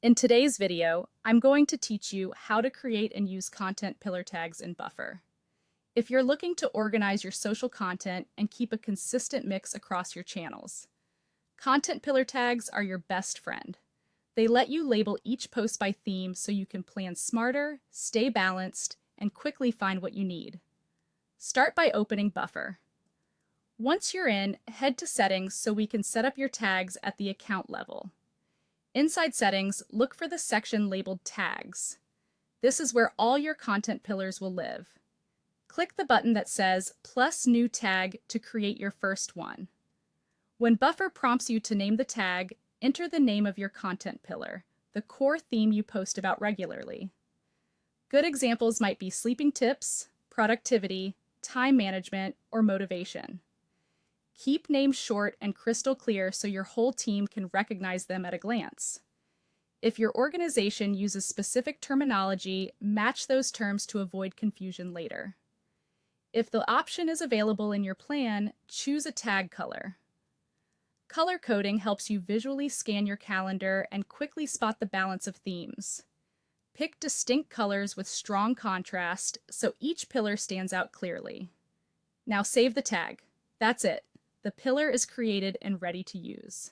In today's video, I'm going to teach you how to create and use content pillar tags in Buffer. If you're looking to organize your social content and keep a consistent mix across your channels, content pillar tags are your best friend. They let you label each post by theme so you can plan smarter, stay balanced, and quickly find what you need. Start by opening Buffer. Once you're in, head to Settings so we can set up your tags at the account level. Inside Settings, look for the section labeled Tags. This is where all your content pillars will live. Click the button that says Plus New Tag to create your first one. When Buffer prompts you to name the tag, enter the name of your content pillar, the core theme you post about regularly. Good examples might be sleeping tips, productivity, time management, or motivation. Keep names short and crystal clear so your whole team can recognize them at a glance. If your organization uses specific terminology, match those terms to avoid confusion later. If the option is available in your plan, choose a tag color. Color coding helps you visually scan your calendar and quickly spot the balance of themes. Pick distinct colors with strong contrast so each pillar stands out clearly. Now save the tag. That's it. The pillar is created and ready to use.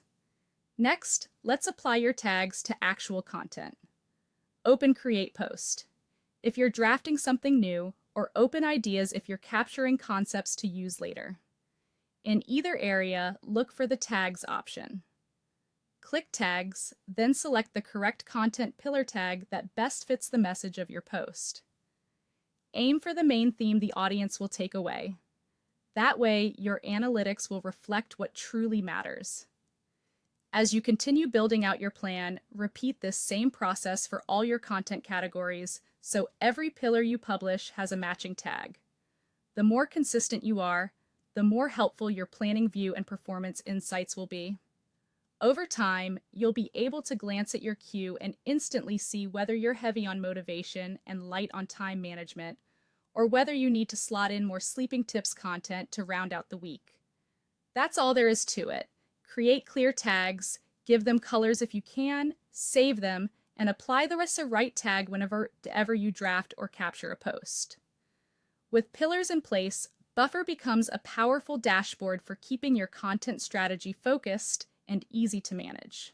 Next, let's apply your tags to actual content. Open Create Post if you're drafting something new, or open ideas if you're capturing concepts to use later. In either area, look for the Tags option. Click Tags, then select the correct content pillar tag that best fits the message of your post. Aim for the main theme the audience will take away. That way, your analytics will reflect what truly matters. As you continue building out your plan, repeat this same process for all your content categories so every pillar you publish has a matching tag. The more consistent you are, the more helpful your planning view and performance insights will be. Over time, you'll be able to glance at your queue and instantly see whether you're heavy on motivation and light on time management, or whether you need to slot in more sleeping tips content to round out the week. That's all there is to it. Create clear tags, give them colors if you can, save them, and apply the right tag whenever you draft or capture a post. With pillars in place, Buffer becomes a powerful dashboard for keeping your content strategy focused and easy to manage.